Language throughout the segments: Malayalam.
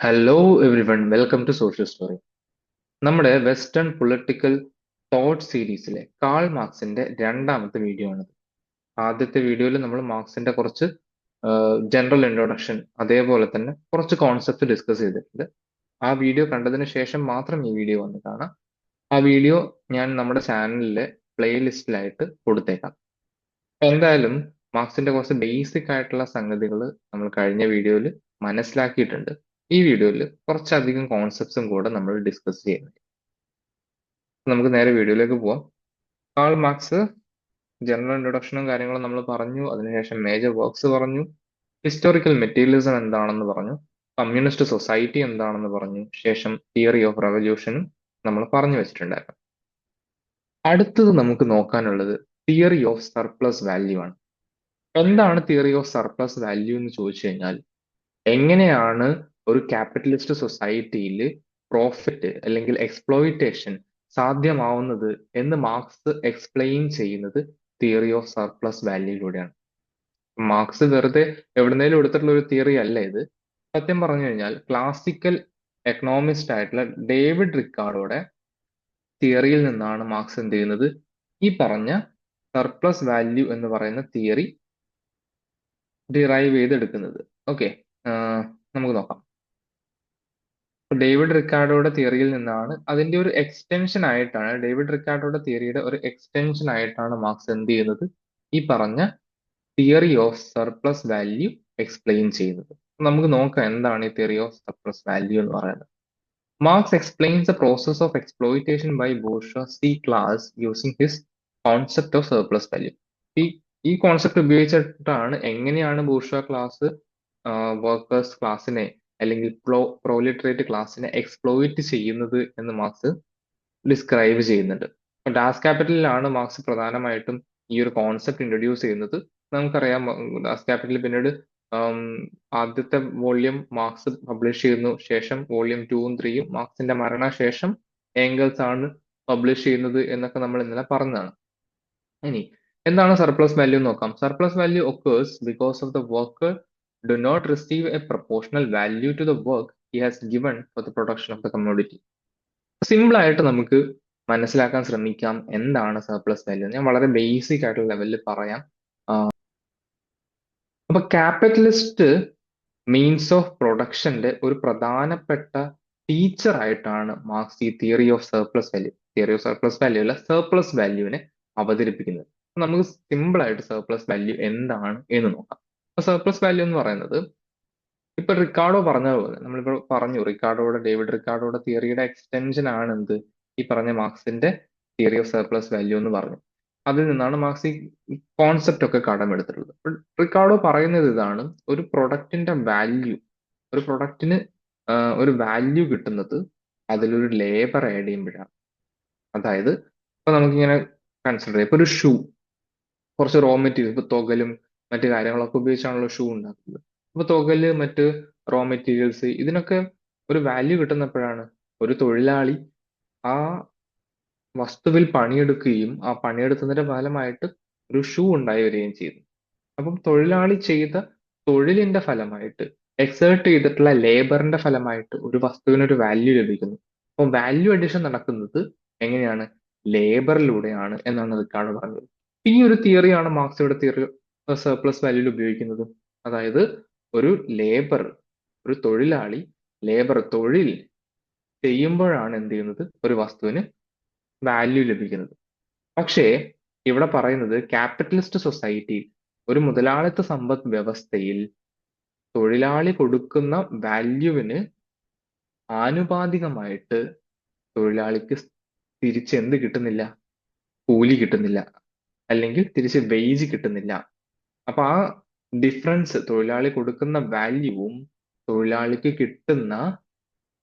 Hello everyone, welcome to social story. നമ്മുടെ വെസ്റ്റേൺ പൊളിറ്റിക്കൽ തോട്ട് സീരീസിലെ കാൾ മാർക്സിന്റെ രണ്ടാമത്തെ വീഡിയോ ആണ്. ആദ്യത്തെ വീഡിയോയിൽ നമ്മൾ മാർക്സിന്റെ കുറച്ച് ജനറൽ ഇൻട്രൊഡക്ഷൻ അതേപോലെ തന്നെ കുറച്ച് കോൺസെപ്റ്റ് ഡിസ്കസ് ചെയ്തിട്ടുണ്ട്. ആ വീഡിയോ കണ്ടതിന് ശേഷം മാത്രം ഈ വീഡിയോ വന്ന് കാണാം. ആ വീഡിയോ ഞാൻ നമ്മുടെ ചാനലിലെ പ്ലേലിസ്റ്റിലായിട്ട് കൊടുത്തേക്കാം. എന്തായാലും മാർക്സിന്റെ കുറച്ച് ബേസിക് ആയിട്ടുള്ള സംഗതികൾ നമ്മൾ കഴിഞ്ഞ വീഡിയോയിൽ മനസ്സിലാക്കിയിട്ടുണ്ട്. ഈ വീഡിയോയിൽ കുറച്ചധികം കോൺസെപ്റ്റ്സും കൂടെ നമ്മൾ ഡിസ്കസ് ചെയ്യുന്നുണ്ട്. നമുക്ക് നേരെ വീഡിയോയിലേക്ക് പോവാം. കാൾ മാർക്സ് ജനറൽ ഇൻട്രൊഡക്ഷനും കാര്യങ്ങളും നമ്മൾ പറഞ്ഞു. അതിനുശേഷം മേജർ വർക്ക്സ് പറഞ്ഞു. ഹിസ്റ്റോറിക്കൽ മെറ്റീരിയലിസം എന്താണെന്ന് പറഞ്ഞു. കമ്മ്യൂണിസ്റ്റ് സൊസൈറ്റി എന്താണെന്ന് പറഞ്ഞു. ശേഷം തിയറി ഓഫ് റെവല്യൂഷനും നമ്മൾ പറഞ്ഞു വെച്ചിട്ടുണ്ടായിരുന്നു. അടുത്തത് നമുക്ക് നോക്കാനുള്ളത് തിയറി ഓഫ് സർപ്ലസ് വാല്യൂ ആണ്. എന്താണ് തിയറി ഓഫ് സർപ്ലസ് വാല്യൂ എന്ന് ചോദിച്ചു കഴിഞ്ഞാൽ, എങ്ങനെയാണ് ഒരു ക്യാപിറ്റലിസ്റ്റ് സൊസൈറ്റിയിൽ പ്രോഫിറ്റ് അല്ലെങ്കിൽ എക്സ്പ്ലോയിറ്റേഷൻ സാധ്യമാവുന്നത് എന്ന് മാർക്സ് എക്സ്പ്ലെയിൻ ചെയ്യുന്നത് തിയറി ഓഫ് സർപ്ലസ് വാല്യൂയിലൂടെയാണ്. മാർക്സ് വെറുതെ എവിടുന്നേലും എടുത്തിട്ടുള്ള ഒരു തിയറി അല്ല ഇത്. സത്യം പറഞ്ഞു കഴിഞ്ഞാൽ ക്ലാസിക്കൽ എക്കണോമിസ്റ്റ് ആയിട്ടുള്ള ഡേവിഡ് റിക്കാർഡോയുടെ തിയറിയിൽ നിന്നാണ് മാർക്സ് എന്ത് ചെയ്യുന്നത്, ഈ പറഞ്ഞ സർപ്ലസ് വാല്യൂ എന്ന് പറയുന്ന തിയറി ഡിറൈവ് ചെയ്തെടുക്കുന്നത്. ഓക്കെ, നമുക്ക് നോക്കാം. ഡേവിഡ് റിക്കാർഡോയുടെ തിയറിയിൽ നിന്നാണ്, അതിന്റെ ഒരു എക്സ്റ്റൻഷൻ ആയിട്ടാണ്, ഡേവിഡ് റിക്കാർഡോയുടെ തിയറിയുടെ ഒരു എക്സ്റ്റൻഷൻ ആയിട്ടാണ് മാർക്സ് എന്ത് ചെയ്യുന്നത്, ഈ പറഞ്ഞ theory of surplus value explain ചെയ്യുന്നത്. നമുക്ക് നോക്കാം എന്താണ് ഈ തിയറി ഓഫ് സർപ്ലസ് വാല്യൂ എന്ന് പറയുന്നത്. Marx explains the process of exploitation by bourgeoisie class using his concept of surplus value. ഈ ഈ കോൺസെപ്റ്റ് ഉപയോഗിച്ചിട്ടാണ് എങ്ങനെയാണ് ബൂർഷ്വാ ക്ലാസ് വർക്കേഴ്സ് ക്ലാസ്സിനെ അല്ലെങ്കിൽ പ്രോലിറ്ററേറ്റ് ക്ലാസ്സിനെ എക്സ്പ്ലോയിറ്റ് ചെയ്യുന്നത് എന്ന് മാർക്സ് ഡിസ്ക്രൈബ് ചെയ്യുന്നുണ്ട്. ഡാസ് ക്യാപിറ്റലിലാണ് മാർക്സ് പ്രധാനമായിട്ടും ഈ ഒരു കോൺസെപ്റ്റ് ഇൻട്രൊഡ്യൂസ് ചെയ്യുന്നത്. നമുക്കറിയാം, ഡാസ് ക്യാപിറ്റൽ പിന്നീട് ആദ്യത്തെ വോള്യം മാർക്സ് പബ്ലിഷ് ചെയ്യുന്നു. ശേഷം വോള്യം 2ഉം 3ഉം മാർക്സിന്റെ മരണശേഷം ഏംഗൽസ് ആണ് പബ്ലിഷ് ചെയ്യുന്നത് എന്നൊക്കെ നമ്മൾ ഇന്നലെ പറഞ്ഞതാണ്. ഇനി എന്താണ് സർപ്ലസ് വാല്യൂ നോക്കാം. Surplus value occurs because of the worker do not receive a proportional value to the work he has given for the production of the commodity. Simple ആയിട്ട് നമുക്ക് മനസ്സിലാക്കാൻ ശ്രമിക്കാം എന്താണ് സർപ്ലസ് വാല്യൂ. ഞാൻ വളരെ ബേസിക് ആയിട്ടുള്ള ലെവലിൽ പറയാം. അപ്പൊ ക്യാപിറ്റലിസ്റ്റ് മീൻസ് ഓഫ് പ്രൊഡക്ഷന്റെ ഒരു പ്രധാനപ്പെട്ട ടീച്ചർ ആയിട്ടാണ് മാർക്സ് ഈ തിയറി ഓഫ് സർപ്ലസ് വാല്യൂ അല്ല, സർപ്ലസ് വാല്യൂവിനെ അവതരിപ്പിക്കുന്നത്. നമുക്ക് സിമ്പിൾ ആയിട്ട് സർപ്ലസ് വാല്യൂ എന്താണ് എന്ന് നോക്കാം. അപ്പൊ സർപ്ലസ് വാല്യൂ എന്ന് പറയുന്നത്, ഇപ്പൊ റിക്കാർഡോ പറഞ്ഞതുപോലെ, നമ്മളിപ്പോ പറഞ്ഞു ഡേവിഡ് റിക്കാർഡോയുടെ തിയറിയുടെ എക്സ്റ്റൻഷൻ ആണ് എന്ത്, ഈ പറഞ്ഞ മാർക്സിന്റെ തിയറി ഓഫ് സർപ്ലസ് വാല്യൂ എന്ന് പറഞ്ഞു. അതിൽ നിന്നാണ് മാർക്സ് ഈ കോൺസെപ്റ്റ് ഒക്കെ കടമെടുത്തിട്ടുള്ളത്. റിക്കാർഡോ പറയുന്നത് ഇതാണ്: ഒരു പ്രൊഡക്റ്റിന്റെ വാല്യൂ, ഒരു പ്രൊഡക്റ്റിന് ഒരു വാല്യൂ കിട്ടുന്നത് അതിലൊരു ലേബർ ആഡ് ചെയ്യുമ്പോഴാണ്. അതായത് ഇപ്പൊ നമുക്കിങ്ങനെ കൺസിഡർ ചെയ്യാം, ഇപ്പൊ ഒരു ഷൂ, കുറച്ച് റോ മെറ്റീരിയൽ, ഇപ്പൊ തുകലും മറ്റു കാര്യങ്ങളൊക്കെ ഉപയോഗിച്ചാണല്ലോ ഷൂ ഉണ്ടാക്കുന്നത്. അപ്പൊ തുകല്, മറ്റ് റോ മെറ്റീരിയൽസ്, ഇതിനൊക്കെ ഒരു വാല്യൂ കിട്ടുന്നപ്പോഴാണ് ഒരു തൊഴിലാളി ആ വസ്തുവിൽ പണിയെടുക്കുകയും ആ പണിയെടുത്തതിന്റെ ഫലമായിട്ട് ഒരു ഷൂ ഉണ്ടായി വരികയും ചെയ്യുന്നു. അപ്പം തൊഴിലാളി ചെയ്ത തൊഴിലിന്റെ ഫലമായിട്ട്, എക്സേർട്ട് ചെയ്തിട്ടുള്ള ലേബറിന്റെ ഫലമായിട്ട് ഒരു വസ്തുവിനൊരു വാല്യൂ ലഭിക്കുന്നു. അപ്പം വാല്യൂ അഡിഷൻ നടക്കുന്നത് എങ്ങനെയാണ്? ലേബറിലൂടെയാണ് എന്നാണ് റിക്കാർഡോ പറഞ്ഞത്. ഈ ഒരു തിയറിയാണ് മാർക്സ് ഇവിടെ തിയറി സർപ്ലസ് വാല്യൂയിൽ ഉപയോഗിക്കുന്നത്. അതായത് ഒരു ലേബർ, ഒരു തൊഴിലാളി തൊഴിൽ ചെയ്യുമ്പോഴാണ് എന്ത് ചെയ്യുന്നത്, ഒരു വസ്തുവിന് വാല്യൂ ലഭിക്കുന്നത്. പക്ഷേ ഇവിടെ പറയുന്നത് ക്യാപിറ്റലിസ്റ്റ് സൊസൈറ്റിയിൽ, ഒരു മുതലാളിത്ത സമ്പദ് വ്യവസ്ഥയിൽ തൊഴിലാളി കൊടുക്കുന്ന വാല്യൂവിന് ആനുപാതികമായിട്ട് തൊഴിലാളിക്ക് തിരിച്ച് എന്ത് കിട്ടുന്നില്ല? കൂലി കിട്ടുന്നില്ല, അല്ലെങ്കിൽ തിരിച്ച് വേജ് കിട്ടുന്നില്ല. അപ്പൊ ആ ഡിഫറൻസ്, തൊഴിലാളി കൊടുക്കുന്ന വാല്യൂവും തൊഴിലാളിക്ക് കിട്ടുന്ന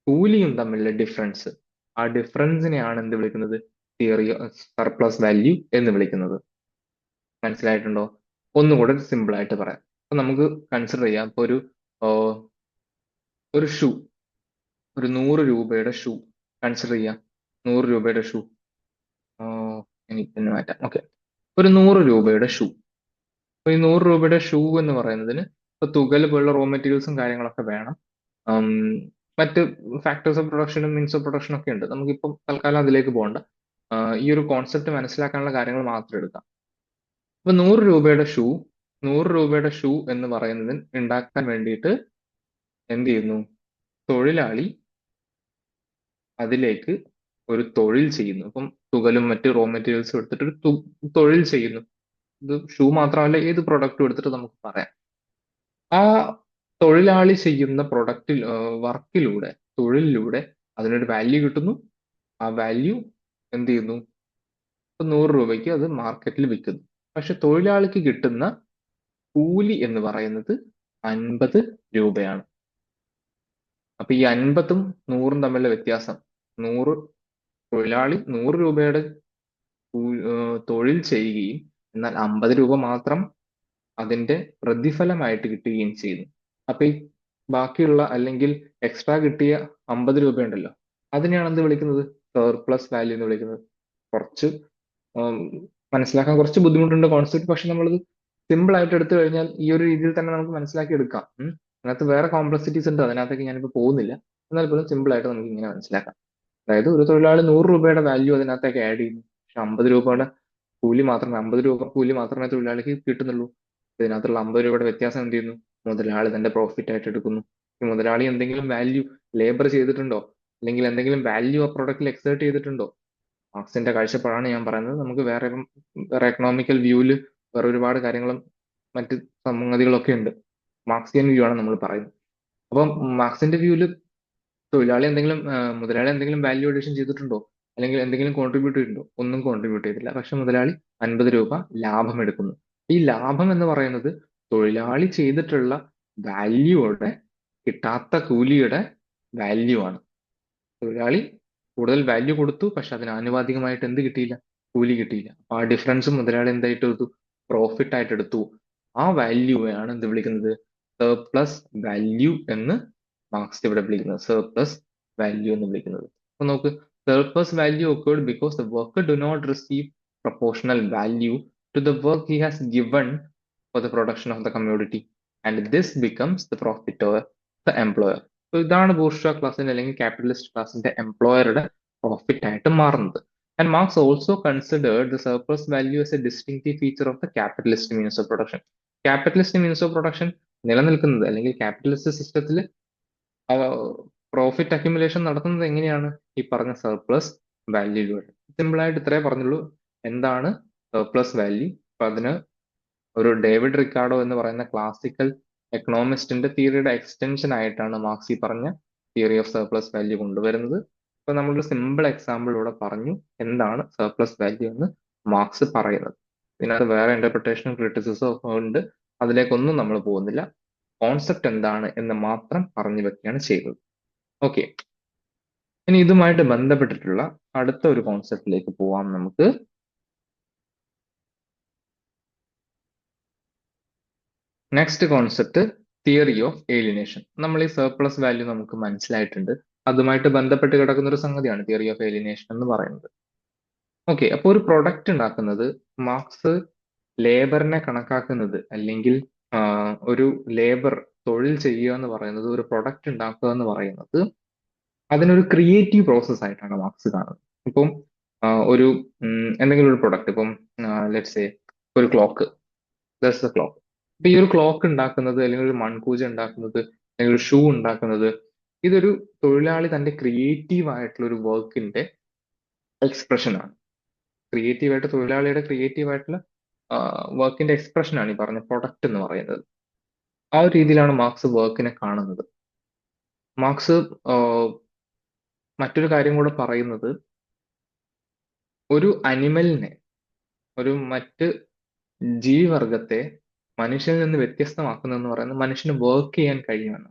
കൂലിയും തമ്മിലുള്ള ഡിഫറൻസ്, ആ ഡിഫറൻസിനെയാണ് എന്ത് വിളിക്കുന്നത്? തിയറി സർപ്ലസ് വാല്യൂ എന്ന് വിളിക്കുന്നത്. മനസ്സിലായിട്ടുണ്ടോ? ഒന്നുകൂടെ സിമ്പിൾ ആയിട്ട് പറയാം. അപ്പൊ നമുക്ക് കൺസിഡർ ചെയ്യാം, ഇപ്പൊ ഒരു ഷൂ, ഒരു 100 രൂപയുടെ ഷൂ കൺസിഡർ ചെയ്യാം. 100 രൂപയുടെ ഷൂ, എനിക്ക് തന്നെ മാറ്റാം. ഓക്കെ, ഒരു 100 രൂപയുടെ ഷൂ. അപ്പൊ ഈ 100 രൂപയുടെ ഷൂ എന്ന് പറയുന്നതിന് ഇപ്പൊ തുകൽ പോലുള്ള റോ മെറ്റീരിയൽസും കാര്യങ്ങളൊക്കെ വേണം. മറ്റ് ഫാക്ടേഴ്സ് ഓഫ് പ്രൊഡക്ഷനും മീൻസ് ഓഫ് പ്രൊഡക്ഷനും ഒക്കെ ഉണ്ട്. നമുക്കിപ്പം തൽക്കാലം അതിലേക്ക് പോകണ്ട. ഈ ഒരു കോൺസെപ്റ്റ് മനസ്സിലാക്കാനുള്ള കാര്യങ്ങൾ മാത്രം എടുക്കാം. ഇപ്പൊ 100 രൂപയുടെ ഷൂ എന്ന് പറയുന്നത് ഉണ്ടാക്കാൻ വേണ്ടിയിട്ട് എന്ത് ചെയ്യുന്നു? തൊഴിലാളി അതിലേക്ക് ഒരു തൊഴിൽ ചെയ്യുന്നു. ഇപ്പം തുകലും മറ്റ് റോ മെറ്റീരിയൽസും എടുത്തിട്ട് ഒരു തൊഴിൽ ചെയ്യുന്നു. ഇത് ഷൂ മാത്രമല്ല, ഏത് പ്രൊഡക്റ്റും എടുത്തിട്ട് നമുക്ക് പറയാം. ആ തൊഴിലാളി ചെയ്യുന്ന വർക്കിലൂടെ, തൊഴിലിലൂടെ അതിനൊരു വാല്യൂ കിട്ടുന്നു. ആ വാല്യൂ എന്ത് ചെയ്യുന്നു? ഇപ്പൊ 100 രൂപയ്ക്ക് അത് മാർക്കറ്റിൽ വിൽക്കുന്നു. പക്ഷെ തൊഴിലാളിക്ക് കിട്ടുന്ന കൂലി എന്ന് പറയുന്നത് 50 രൂപയാണ്. അപ്പൊ ഈ 50ഉം 100ഉം തമ്മിലുള്ള വ്യത്യാസം, 100 തൊഴിലാളി 100 രൂപയുടെ തൊഴിൽ ചെയ്യുകയും എന്നാൽ 50 രൂപ മാത്രം അതിന്റെ പ്രതിഫലമായിട്ട് കിട്ടുകയും ചെയ്യുന്നു. അപ്പൊ ഈ ബാക്കിയുള്ള അല്ലെങ്കിൽ എക്സ്ട്രാ കിട്ടിയ 50 രൂപ ഉണ്ടല്ലോ, അതിനെയാണ് എന്ത് വിളിക്കുന്നത്? സർപ്ലസ് വാല്യൂ എന്ന് വിളിക്കുന്നത്. കുറച്ച് മനസ്സിലാക്കാൻ കുറച്ച് ബുദ്ധിമുട്ടുണ്ട് കോൺസെപ്റ്റ്, പക്ഷെ നമ്മളത് സിമ്പിൾ ആയിട്ട് എടുത്തു കഴിഞ്ഞാൽ ഈ ഒരു രീതിയിൽ തന്നെ നമുക്ക് മനസ്സിലാക്കി എടുക്കാം. അതിനകത്ത് വേറെ കോംപ്ലക്സിറ്റീസ് ഉണ്ട്, അതിനകത്തേക്ക് ഞാനിപ്പോൾ പോകുന്നില്ല. എന്നാൽ പോലും സിമ്പിൾ ആയിട്ട് നമുക്ക് ഇങ്ങനെ മനസ്സിലാക്കാം. അതായത് ഒരു തൊഴിലാളി 100 രൂപയുടെ വാല്യൂ അതിനകത്തേക്ക് ആഡ് ചെയ്യുന്നു. പക്ഷെ 50 രൂപയുടെ കൂലി മാത്രമേ 50 രൂപ കൂലി മാത്രമേ തൊഴിലാളിക്ക് കിട്ടുന്നുള്ളൂ. ഇതിനകത്തുള്ള 50 രൂപയുടെ വ്യത്യാസം എന്ത് ചെയ്യുന്നു? മുതലാളി തന്റെ പ്രോഫിറ്റ് ആയിട്ട് എടുക്കുന്നു. ഈ മുതലാളി എന്തെങ്കിലും വാല്യൂ ലേബർ ചെയ്തിട്ടുണ്ടോ, അല്ലെങ്കിൽ എന്തെങ്കിലും വാല്യൂ ആ പ്രൊഡക്റ്റിൽ എക്സേർട്ട് ചെയ്തിട്ടുണ്ടോ? മാർക്സിന്റെ കാഴ്ചപ്പാടാണ് ഞാൻ പറയുന്നത്. നമുക്ക് വേറെ എക്കണോമിക്കൽ വ്യൂവിൽ വേറെ ഒരുപാട് കാര്യങ്ങളും മറ്റ് സംഗതികളൊക്കെ ഉണ്ട്. മാർക്സിയൻ വ്യൂ ആണ് നമ്മൾ പറയുന്നത്. അപ്പം മാർക്സിന്റെ വ്യൂവിൽ മുതലാളി എന്തെങ്കിലും വാല്യൂ അഡീഷൻ ചെയ്തിട്ടുണ്ടോ, അല്ലെങ്കിൽ എന്തെങ്കിലും കോൺട്രിബ്യൂട്ട് ചെയ്തിട്ടുണ്ടോ? ഒന്നും കോൺട്രിബ്യൂട്ട് ചെയ്തില്ല. പക്ഷെ മുതലാളി 50 രൂപ ലാഭം എടുക്കുന്നു. ഈ ലാഭം എന്ന് പറയുന്നത് തൊഴിലാളി ചെയ്തിട്ടുള്ള വാല്യൂയുടെ കിട്ടാത്ത കൂലിയുടെ വാല്യൂ ആണ്. തൊഴിലാളി കൂടുതൽ വാല്യൂ കൊടുത്തു, പക്ഷെ അതിന് ആനുപാതികമായിട്ട് എന്ത് കിട്ടിയില്ല? കൂലി കിട്ടിയില്ല. അപ്പൊ ആ ഡിഫറൻസ് മുതലാളി എന്തായിട്ട് എടുത്തു? പ്രോഫിറ്റ് ആയിട്ട് എടുത്തു. ആ വാല്യൂയാണ് എന്ത് വിളിക്കുന്നത്? സർപ്ലസ് വാല്യൂ എന്ന് മാർക്സ് ഇവിടെ വിളിക്കുന്നത്. സർപ്ലസ് വാല്യൂ എന്ന് വിളിക്കുന്നത്. അപ്പൊ നോക്ക്, surplus value occurred because the worker do not receive proportional value to the work he has given for the production of the commodity, and this becomes the profit of the employer. So ഇതാണ് ബൂർഷ്വാ ക്ലാസിന്റെ അല്ലെങ്കിൽ ക്യാപിറ്റലിസ്റ്റ് ക്ലാസിന്റെ എംപ്ലോയറുടെ പ്രോഫിറ്റ് ആയിട്ട് മാറുന്നത്. And marks also considered the surplus value S A distinctive feature of the capitalist means of production. Capitalist means of production നിലനിൽക്കുന്നത്, അല്ലെങ്കിൽ ക്യാപിറ്റലിസ്റ്റ് സിസ്റ്റത്തിൽ പ്രോഫിറ്റ് അക്യുമുലേഷൻ നടത്തുന്നത് എങ്ങനെയാണ്? ഈ പറഞ്ഞ സർപ്ലസ് വാല്യൂയിലൂടെ. സിമ്പിൾ ആയിട്ട് ഇത്രേ പറഞ്ഞുള്ളൂ. എന്താണ് സർപ്ലസ് വാല്യൂ? അപ്പൊ അതിന് ഒരു ഡേവിഡ് റിക്കാർഡോ എന്ന് പറയുന്ന ക്ലാസിക്കൽ എക്കണോമിസ്റ്റിന്റെ തിയറിയുടെ എക്സ്റ്റൻഷൻ ആയിട്ടാണ് മാർക്സ് ഈ പറഞ്ഞ തിയറി ഓഫ് സർപ്ലസ് വാല്യൂ കൊണ്ടുവരുന്നത്. ഇപ്പൊ നമ്മളൊരു സിമ്പിൾ എക്സാമ്പിൾ ഇവിടെ പറഞ്ഞു എന്താണ് സർപ്ലസ് വാല്യൂ എന്ന് മാർക്സ് പറയുന്നത്. ഇതിനകത്ത് വേറെ ഇന്റർപ്രിട്ടേഷനും ക്രിറ്റിസിസവും ഒക്കെ ഉണ്ട്, അതിലേക്കൊന്നും നമ്മൾ പോകുന്നില്ല. കോൺസെപ്റ്റ് എന്താണ് എന്ന് മാത്രം പറഞ്ഞു വെക്കുകയാണ് ചെയ്തത്. ഓക്കെ, ഇനി ഇതുമായിട്ട് ബന്ധപ്പെട്ടിട്ടുള്ള അടുത്ത ഒരു കോൺസെപ്റ്റിലേക്ക് പോവാം നമുക്ക്. Next concept theory of alienation. നമ്മൾ ഈ സർപ്ലസ് വാല്യൂ നമുക്ക് മനസ്സിലായിട്ടുണ്ട്, അതുമായിട്ട് ബന്ധപ്പെട്ട് കിടക്കുന്ന ഒരു സംഗതിയാണ് തിയറി ഓഫ് ഏലിനേഷൻ എന്ന് പറയുന്നത്. ഓക്കെ, അപ്പോൾ ഒരു പ്രൊഡക്റ്റ് ഉണ്ടാക്കുന്നത് മാർക്സ് ലേബറിനെ കണക്കാക്കുന്നത്, അല്ലെങ്കിൽ ഒരു ലേബർ തൊഴിൽ ചെയ്യുക എന്ന് പറയുന്നത്, ഒരു പ്രൊഡക്റ്റ് ഉണ്ടാക്കുക എന്ന് പറയുന്നത് അതിനൊരു ക്രിയേറ്റീവ് പ്രോസസ് ആയിട്ടാണ് മാർക്സ് കാണുന്നത്. ഇപ്പം ഒരു എന്തെങ്കിലും ഒരു പ്രൊഡക്റ്റ്, ഇപ്പം ലെറ്റ്സ് സേ ഒരു ക്ലോക്ക്, ദാറ്റ്സ് ദ ക്ലോക്ക്. അപ്പൊ ഈ ഒരു ക്ലോക്ക് ഉണ്ടാക്കുന്നത്, അല്ലെങ്കിൽ ഒരു മൺകൂജ ഉണ്ടാക്കുന്നത്, അല്ലെങ്കിൽ ഒരു ഷൂ ഉണ്ടാക്കുന്നത്, ഇതൊരു തൊഴിലാളി തന്റെ ക്രിയേറ്റീവ് ആയിട്ടുള്ള ഒരു വർക്കിന്റെ എക്സ്പ്രഷൻ ആണ്. ക്രിയേറ്റീവായിട്ട് തൊഴിലാളിയുടെ ക്രിയേറ്റീവ് ആയിട്ടുള്ള വർക്കിന്റെ എക്സ്പ്രഷൻ ആണ് ഈ പറഞ്ഞ പ്രൊഡക്റ്റ് എന്ന് പറയുന്നത്. ആ ഒരു രീതിയിലാണ് മാർക്സ് വർക്കിനെ കാണുന്നത്. മാർക്സ് മറ്റൊരു കാര്യം കൂടെ പറയുന്നത്, ഒരു അനിമലിനെ, ഒരു മറ്റ് ജീവിവർഗത്തെ മനുഷ്യനിൽ നിന്ന് വ്യത്യസ്തമാക്കുന്നതെന്ന് പറയുന്നത് മനുഷ്യന് വർക്ക് ചെയ്യാൻ കഴിയുമെന്ന്.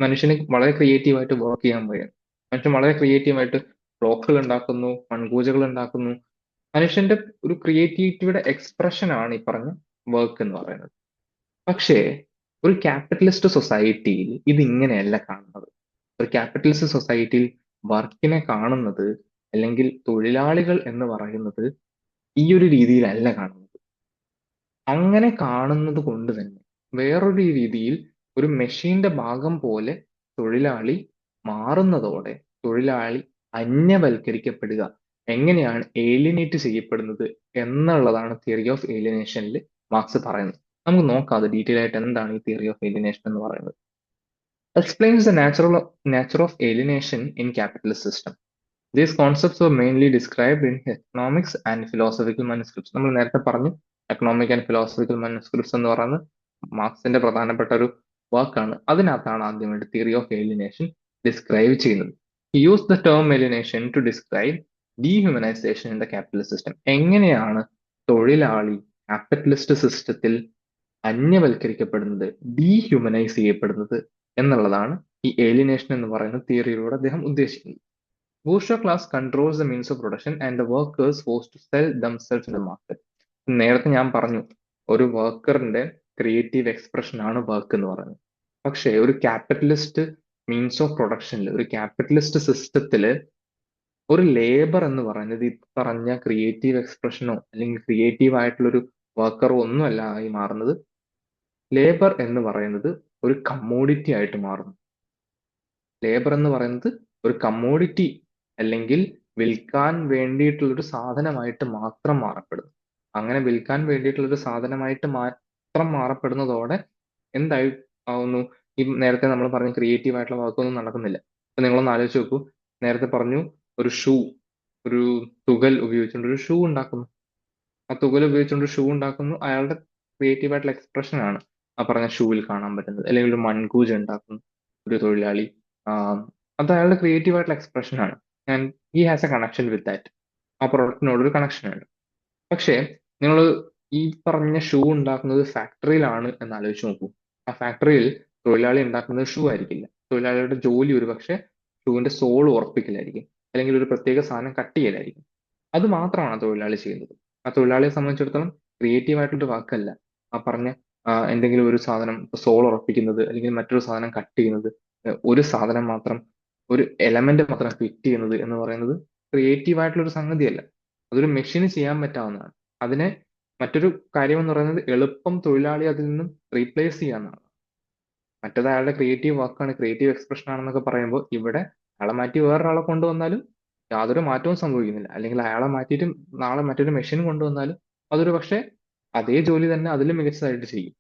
മനുഷ്യന് വളരെ ക്രിയേറ്റീവായിട്ട് വർക്ക് ചെയ്യാൻ കഴിയും. മനുഷ്യൻ വളരെ ക്രിയേറ്റീവായിട്ട് ക്ലോക്കുകൾ ഉണ്ടാക്കുന്നു, മൺകൂജകൾ ഉണ്ടാക്കുന്നു. മനുഷ്യന്റെ ഒരു ക്രിയേറ്റിവിറ്റിയുടെ എക്സ്പ്രഷൻ ആണ് ഈ പറഞ്ഞ വർക്ക് എന്ന് പറയുന്നത്. പക്ഷേ ഒരു ക്യാപിറ്റലിസ്റ്റ് സൊസൈറ്റിയിൽ ഇത് ഇങ്ങനെയല്ല കാണുന്നത്. ഒരു ക്യാപിറ്റലിസ്റ്റ് സൊസൈറ്റിയിൽ വർക്കിനെ കാണുന്നത്, അല്ലെങ്കിൽ തൊഴിലാളികൾ എന്ന് പറയുന്നത് ഈ ഒരു രീതിയിലല്ല കാണുന്നത്. അങ്ങനെ കാണുന്നത് കൊണ്ട് തന്നെ വേറൊരു രീതിയിൽ ഒരു മെഷീന്റെ ഭാഗം പോലെ തൊഴിലാളി മാറുന്നതോടെ തൊഴിലാളി അന്യവൽക്കരിക്കപ്പെടുക, എങ്ങനെയാണ് ഏലിയനേറ്റ് ചെയ്യപ്പെടുന്നത് എന്നുള്ളതാണ് തിയറി ഓഫ് ഏലിയനേഷനിൽ മാർക്സ് പറയുന്നത്. നമുക്ക് നോക്കാം അത് ഡീറ്റെയിൽ ആയിട്ട് എന്താണ് ഈ തിയറി ഓഫ് ഏലിയനേഷൻ എന്ന് പറയുന്നത്. Explains the nature of alienation in capitalist system. These concepts were mainly described in economics and philosophical manuscripts. നമ്മൾ നേരത്തെ പറഞ്ഞു എക്കണോമിക് ആൻഡ് ഫിലോസഫിക്കൽ manuscripts എന്ന് പറയുന്നത് മാർക്സിന്റെ പ്രധാനപ്പെട്ട ഒരു വർക്കാണ്. അതിനകത്താണ് ആദ്യമായിട്ട് തിയറി ഓഫ് ഏലിയനേഷൻ ഡിസ്ക്രൈബ് ചെയ്യുന്നത്. He used the term alienation to describe dehumanization in the capitalist system. എങ്ങനെയാണ് തൊഴിലാളി ക്യാപിറ്റലിസ്റ്റ് സിസ്റ്റത്തിൽ അന്യവൽക്കരിക്കപ്പെടുന്നത്, ഡീഹ്യൂമനൈസ് ചെയ്യപ്പെടുന്നത് എന്നുള്ളതാണ് ഈ ഏലിയനേഷൻ എന്ന് പറയുന്ന തിയറിയിലൂടെ അദ്ദേഹം ഉദ്ദേശിക്കുന്നത്. Bourgeois class controls the means of production and the workers force to sell themselves in the market. നേരത്തെ ഞാൻ പറഞ്ഞു ഒരു വർക്കറിന്റെ ക്രിയേറ്റീവ് എക്സ്പ്രഷൻ ആണ് വർക്ക് എന്ന് പറയുന്നത്. പക്ഷേ ഒരു ക്യാപിറ്റലിസ്റ്റ് മീൻസ് ഓഫ് പ്രൊഡക്ഷനിൽ, ഒരു ക്യാപിറ്റലിസ്റ്റ് സിസ്റ്റത്തില് ഒരു ലേബർ എന്ന് പറയുന്നത് ഈ പറഞ്ഞ ക്രിയേറ്റീവ് എക്സ്പ്രഷനോ അല്ലെങ്കിൽ ക്രിയേറ്റീവ് ആയിട്ടുള്ള ഒരു വർക്കറോ ഒന്നുമല്ല ആയി മാറുന്നത്. ലേബർ എന്ന് പറയുന്നത് ഒരു കമ്മോഡിറ്റി ആയിട്ട് മാറുന്നു. ലേബർ എന്ന് പറയുന്നത് ഒരു കമ്മോഡിറ്റി അല്ലെങ്കിൽ വിൽക്കാൻ വേണ്ടിയിട്ടുള്ള ഒരു സാധനമായിട്ട് മാത്രം മാറപ്പെടുന്നു. അങ്ങനെ വിൽക്കാൻ വേണ്ടിയിട്ടുള്ള ഒരു സാധനമായിട്ട് മാത്രം മാറപ്പെടുന്നതോടെ എന്തായി ആവുന്നു, ഈ നേരത്തെ നമ്മൾ പറഞ്ഞ ക്രിയേറ്റീവ് ആയിട്ടുള്ള വർക്കൊന്നും നടക്കുന്നില്ല. അപ്പൊ നിങ്ങളൊന്ന് ആലോചിച്ച് നോക്കൂ, നേരത്തെ പറഞ്ഞു ഒരു ഷൂ, ഒരു തുകൽ ഉപയോഗിച്ചുകൊണ്ട് ഒരു ഷൂ ഉണ്ടാക്കുന്നു. ആ തുകൽ ഉപയോഗിച്ചുകൊണ്ട് ഷൂ ഉണ്ടാക്കുന്നു, അയാളുടെ ക്രിയേറ്റീവ് ആയിട്ടുള്ള എക്സ്പ്രഷൻ ആണ് ആ പറഞ്ഞ ഷൂവിൽ കാണാൻ പറ്റുന്നത്. അല്ലെങ്കിൽ ഒരു മൺകൂജ ഉണ്ടാക്കുന്നു ഒരു തൊഴിലാളി, അത് അയാളുടെ ക്രിയേറ്റീവ് ആയിട്ടുള്ള എക്സ്പ്രഷൻ ആണ്. And he has A connection with that. ആ പ്രൊഡക്റ്റിനോട് ഒരു കണക്ഷൻ ഉണ്ട്. പക്ഷേ നിങ്ങൾ ഈ പറഞ്ഞ ഷൂ ഉണ്ടാക്കുന്നത് ഫാക്ടറിയിലാണ് എന്ന് ആലോചിച്ച് നോക്കൂ. ആ ഫാക്ടറിയിൽ തൊഴിലാളി ഉണ്ടാക്കുന്നത് ഷൂ ആയിരിക്കില്ല. തൊഴിലാളിയുടെ ജോലി ഒരു പക്ഷേ ഷൂവിന്റെ സോൾ ഉറപ്പിക്കലായിരിക്കും, അല്ലെങ്കിൽ ഒരു പ്രത്യേക സാധനം കട്ട് ചെയ്യലായിരിക്കും. അത് മാത്രമാണ് ആ തൊഴിലാളി ചെയ്യുന്നത്. ആ തൊഴിലാളിയെ സംബന്ധിച്ചിടത്തോളം ക്രിയേറ്റീവ് ആയിട്ടുള്ള വാക്കല്ല ആ പറഞ്ഞ എന്തെങ്കിലും ഒരു സാധനം സോൾ ഉറപ്പിക്കുന്നത് അല്ലെങ്കിൽ മറ്റൊരു സാധനം കട്ട് ചെയ്യുന്നത്, ഒരു സാധനം മാത്രം, ഒരു എലമെന്റ് മാത്രം ഫിറ്റ് ചെയ്യുന്നത് എന്ന് പറയുന്നത് ക്രിയേറ്റീവ് ആയിട്ടുള്ള ഒരു സംഗതിയല്ല. അതൊരു മെഷീന് ചെയ്യാൻ പറ്റാവുന്നതാണ്. അതിനെ മറ്റൊരു കാര്യം എന്ന് പറയുന്നത് എളുപ്പം തൊഴിലാളി അതിൽ നിന്നും റീപ്ലേസ് ചെയ്യാവുന്നതാണ്. മറ്റേത് അയാളുടെ ക്രിയേറ്റീവ് വർക്കാണ്, ക്രിയേറ്റീവ് എക്സ്പ്രഷൻ ആണെന്നൊക്കെ പറയുമ്പോൾ ഇവിടെ അയാളെ മാറ്റി വേറൊരാളെ കൊണ്ടുവന്നാലും യാതൊരു മാറ്റവും സംഭവിക്കുന്നില്ല. അല്ലെങ്കിൽ അയാളെ മാറ്റിയിട്ട് നാളെ മറ്റൊരു മെഷീൻ കൊണ്ടുവന്നാലും അതൊരു പക്ഷേ അതേ ജോലി തന്നെ അതിലും മികച്ചതായിട്ട് ചെയ്യും.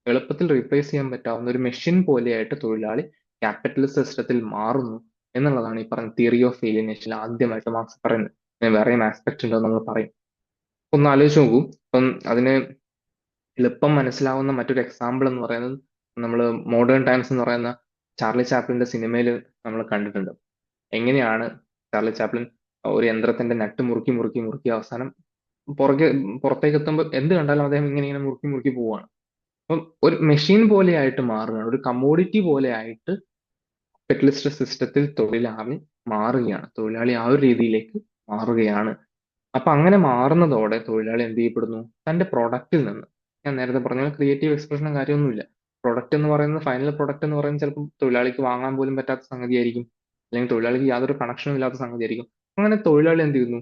എളുപ്പത്തിൽ റീപ്ലേസ് ചെയ്യാൻ പറ്റാവുന്ന ഒരു മെഷീൻ പോലെയായിട്ട് തൊഴിലാളി ക്യാപിറ്റലിസ്റ്റ് സിസ്റ്റത്തിൽ മാറുന്നു എന്നുള്ളതാണ് ഈ പറഞ്ഞ തിയറി ഓഫ് ഏലിയനേഷനിൽ ആദ്യമായിട്ട് മാർക്സ് പറയുന്നത്. വേറെയും ആസ്പെക്ട് ഉണ്ടെന്ന് നമ്മൾ പറയും. ഒന്ന് ആലോചിച്ച് നോക്കൂ. ഇപ്പം അതിന് എളുപ്പം മനസ്സിലാവുന്ന മറ്റൊരു എക്സാമ്പിൾ എന്ന് പറയുന്നത് നമ്മൾ മോഡേൺ ടൈംസ് എന്ന് പറയുന്ന ചാർലി ചാപ്ലിന്റെ സിനിമയിൽ നമ്മൾ കണ്ടിട്ടുണ്ട്. എങ്ങനെയാണ് ചാർലി ചാപ്ലിൻ ഒരു യന്ത്രത്തിന്റെ നട്ട് മുറുക്കി മുറുക്കി മുറുക്കി അവസാനം പുറത്തേക്ക് എത്തുമ്പോൾ എന്ത് കണ്ടാലും അദ്ദേഹം ഇങ്ങനെ ഇങ്ങനെ മുറുക്കി മുറുക്കി പോവുകയാണ്. അപ്പം ഒരു മെഷീൻ പോലെ ആയിട്ട് മാറുകയാണ്, ഒരു കമ്മോഡിറ്റി പോലെ ആയിട്ട് ക്യാപിറ്റലിസ്റ്റ് സിസ്റ്റത്തിൽ തൊഴിലാളി മാറുകയാണ്, തൊഴിലാളി ആ ഒരു രീതിയിലേക്ക് മാറുകയാണ്. അപ്പൊ അങ്ങനെ മാറുന്നതോടെ തൊഴിലാളി എന്ത് ചെയ്യപ്പെടുന്നു, തന്റെ പ്രൊഡക്റ്റിൽ നിന്ന്, ഞാൻ നേരത്തെ പറഞ്ഞ ക്രിയേറ്റീവ് എക്സ്പ്രഷനും കാര്യമൊന്നുമില്ല, പ്രൊഡക്റ്റ് എന്ന് പറയുന്നത്, ഫൈനൽ പ്രൊഡക്റ്റ് എന്ന് പറയുന്നത് ചിലപ്പോൾ തൊഴിലാളിക്ക് വാങ്ങാൻ പോലും പറ്റാത്ത സംഗതിയായിരിക്കും, അല്ലെങ്കിൽ തൊഴിലാളിക്ക് യാതൊരു കണക്ഷനും ഇല്ലാത്ത സംഗതിയായിരിക്കും. അങ്ങനെ തൊഴിലാളി എന്ത് ചെയ്യുന്നു,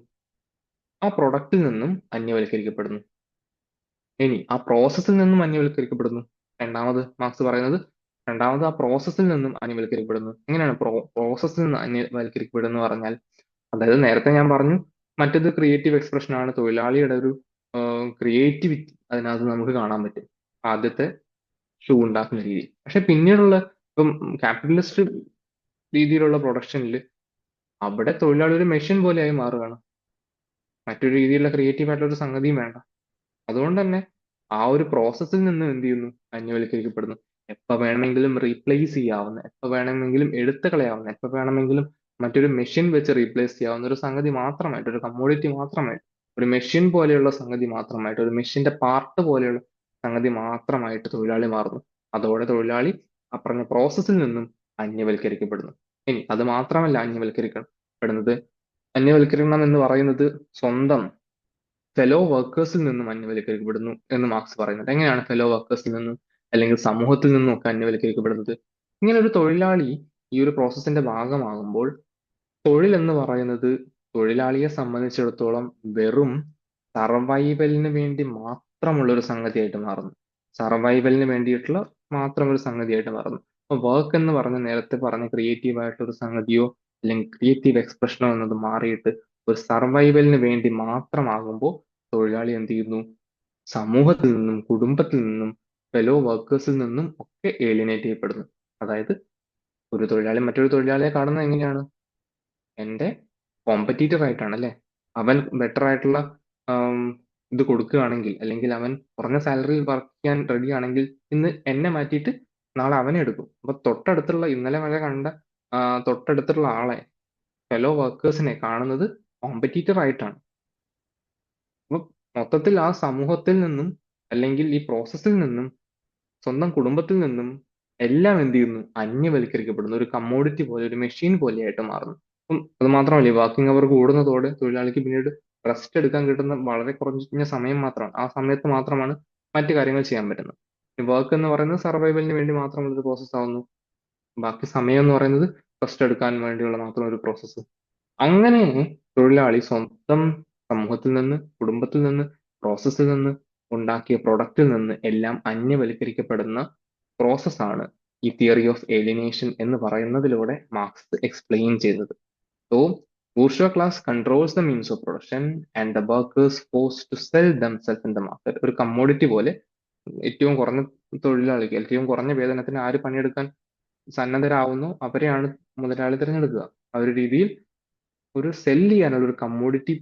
ആ പ്രൊഡക്റ്റിൽ നിന്നും അന്യവൽക്കരിക്കപ്പെടുന്നു. ഇനി ആ പ്രോസസ്സിൽ നിന്നും അന്യവൽക്കരിക്കപ്പെടുന്നു. രണ്ടാമത് മാർക്സ് പറയുന്നത്, രണ്ടാമത് ആ പ്രോസസ്സിൽ നിന്നും അന്യവൽക്കരിക്കപ്പെടുന്നു. എങ്ങനെയാണ് പ്രോസസ്സിൽ നിന്ന് അന്യവൽക്കരിക്കപ്പെടുന്നു പറഞ്ഞാൽ, അതായത് നേരത്തെ ഞാൻ പറഞ്ഞു മറ്റേത് ക്രിയേറ്റീവ് എക്സ്പ്രഷൻ ആണ്, തൊഴിലാളിയുടെ ഒരു ക്രിയേറ്റിവിറ്റി അതിനകത്ത് നമുക്ക് കാണാൻ പറ്റും ആദ്യത്തെ ഷൂ ഉണ്ടാക്കുന്ന രീതി. പക്ഷെ പിന്നീടുള്ള ഇപ്പം ക്യാപിറ്റലിസ്റ്റ് രീതിയിലുള്ള പ്രൊഡക്ഷനിൽ അവിടെ തൊഴിലാളി ഒരു മെഷീൻ പോലെയായി മാറുകയാണ്. മറ്റൊരു രീതിയിലുള്ള ക്രിയേറ്റീവ് ആയിട്ടുള്ള ഒരു സംഗതിയും വേണ്ട. അതുകൊണ്ട് തന്നെ ആ ഒരു പ്രോസസ്സിൽ നിന്ന് എന്ത് ചെയ്യുന്നു, അന്യവൽക്കരിക്കപ്പെടുന്നു. എപ്പോ വേണമെങ്കിലും റീപ്ലേസ് ചെയ്യാവുന്ന, എപ്പോ വേണമെങ്കിലും എടുത്തു കളയാവുന്ന, എപ്പോ വേണമെങ്കിലും മറ്റൊരു മെഷീൻ വെച്ച് റീപ്ലേസ് ചെയ്യാവുന്ന ഒരു സംഗതി മാത്രമായിട്ട്, ഒരു കമ്മോഡിറ്റി മാത്രമായിട്ട്, ഒരു മെഷീൻ പോലെയുള്ള സംഗതി മാത്രമായിട്ട്, ഒരു മെഷീന്റെ പാർട്ട് പോലെയുള്ള സംഗതി മാത്രമായിട്ട് തൊഴിലാളി മാറുന്നു. അതോടെ തൊഴിലാളി ആ പറഞ്ഞ പ്രോസസ്സിൽ നിന്നും അന്യവൽക്കരിക്കപ്പെടുന്നു. ഇനി അത് മാത്രമല്ല അന്യവൽക്കരിക്കപ്പെടുന്നത്, അന്യവൽക്കരണം എന്ന് പറയുന്നത് സ്വന്തം ഫെലോ വർക്കേഴ്സിൽ നിന്നും അന്യവൽക്കരിക്കപ്പെടുന്നു എന്ന് മാർക്സ് പറയുന്നുണ്ട്. എങ്ങനെയാണ് ഫെലോ വർക്കേഴ്സിൽ നിന്നും അല്ലെങ്കിൽ സമൂഹത്തിൽ നിന്നും ഒക്കെ അന്യവൽക്കരിക്കപ്പെടുന്നത്? ഇങ്ങനെ ഒരു തൊഴിലാളി ഈ ഒരു പ്രോസസ്സിന്റെ ഭാഗമാകുമ്പോൾ തൊഴിൽ എന്ന് പറയുന്നത് തൊഴിലാളിയെ സംബന്ധിച്ചിടത്തോളം വെറും സർവൈവലിന് വേണ്ടി മാത്രമുള്ള ഒരു സംഗതിയായിട്ട് മാറുന്നു. സർവൈവലിന് വേണ്ടിയിട്ടുള്ള മാത്രം ഒരു സംഗതിയായിട്ട് മാറുന്നു. അപ്പൊ വർക്ക് എന്ന് പറഞ്ഞ നേരത്തെ പറഞ്ഞ ക്രിയേറ്റീവ് ആയിട്ടൊരു സംഗതിയോ അല്ലെങ്കിൽ ക്രിയേറ്റീവ് എക്സ്പ്രഷനോ എന്നത് മാറിയിട്ട് ഒരു സർവൈവലിന് വേണ്ടി മാത്രമാകുമ്പോൾ തൊഴിലാളി എന്ത് ചെയ്യുന്നു? സമൂഹത്തിൽ നിന്നും കുടുംബത്തിൽ നിന്നും ഫെലോ വർക്കേഴ്സിൽ നിന്നും ഒക്കെ ഏലിയനേറ്റ് ചെയ്യപ്പെടുന്നു. അതായത് ഒരു തൊഴിലാളി മറ്റൊരു തൊഴിലാളിയെ കാണുന്നത് എങ്ങനെയാണ്? എന്റെ കോമ്പറ്റീറ്റർ ആയിട്ടാണ് അല്ലെ? അവൻ ബെറ്റർ ആയിട്ടുള്ള ആം, ഇത് കൊടുക്കുകയാണെങ്കിൽ അല്ലെങ്കിൽ അവൻ കുറഞ്ഞ സാലറിയിൽ വർക്ക് ചെയ്യാൻ റെഡി ആണെങ്കിൽ ഇന്ന് എന്നെ മാറ്റിയിട്ട് നാളെ അവനെ എടുക്കും. അപ്പൊ തൊട്ടടുത്തുള്ള ഇന്നലെ വരെ കണ്ട തൊട്ടടുത്തുള്ള ആളെ ഫെലോ വർക്കേഴ്സിനെ കാണുന്നത് കോമ്പറ്റീറ്റർ ആയിട്ടാണ്. അപ്പൊ മൊത്തത്തിൽ ആ സമൂഹത്തിൽ നിന്നും അല്ലെങ്കിൽ ഈ പ്രോസസ്സിൽ നിന്നും സ്വന്തം കുടുംബത്തിൽ നിന്നും എല്ലാം എന്ത് ചെയ്യുന്നു? അന്യവൽക്കരിക്കപ്പെടുന്നു. ഒരു കമ്മോഡിറ്റി പോലെ ഒരു മെഷീൻ പോലെയായിട്ട് മാറുന്നു. അപ്പം അത് മാത്രമല്ല, വർക്കിംഗ് അവർ കൂടുന്നതോടെ തൊഴിലാളിക്ക് പിന്നീട് റെസ്റ്റ് എടുക്കാൻ കിട്ടുന്ന വളരെ കുറഞ്ഞ സമയം മാത്രമാണ്. ആ സമയത്ത് മാത്രമാണ് മറ്റു കാര്യങ്ങൾ ചെയ്യാൻ പറ്റുന്നത്. വർക്ക് എന്ന് പറയുന്നത് സർവൈവലിന് വേണ്ടി മാത്രമുള്ള ഒരു പ്രോസസ്സ് ആവുന്നു. ബാക്കി സമയം എന്ന് പറയുന്നത് റെസ്റ്റ് എടുക്കാൻ വേണ്ടിയുള്ള മാത്രം ഒരു പ്രോസസ്സ്. അങ്ങനെ തൊഴിലാളി സ്വന്തം സമൂഹത്തിൽ നിന്ന്, കുടുംബത്തിൽ നിന്ന്, പ്രോസസ്സിൽ നിന്ന്, ഉണ്ടാക്കിയ പ്രൊഡക്റ്റിൽ നിന്ന് എല്ലാം അന്യവൽക്കരിക്കപ്പെടുന്ന പ്രോസസ്സാണ് ഈ തിയറി ഓഫ് ഏലിയനേഷൻ എന്ന് പറയുന്നതിലൂടെ മാർക്സ് എക്സ്പ്ലെയിൻ ചെയ്തത്. So bourgeois class controls the means of production and the workers force to sell themselves in the market. ഒരു കമ്മോഡിറ്റി പോലെ ഏറ്റവും കുറഞ്ഞ തൊഴിലാളിക്ക് ഏറ്റവും കുറഞ്ഞ വേതനത്തിന് ആര് പണിയെടുക്കാൻ സന്നദ്ധരാവുന്നു അവരെയാണ് മുതലാളി തിരഞ്ഞെടുക്കുക. ആ ഒരു രീതിയിൽ ഒരു സെൽ ചെയ്യാനുള്ള ഒരു കമ്മോഡിറ്റി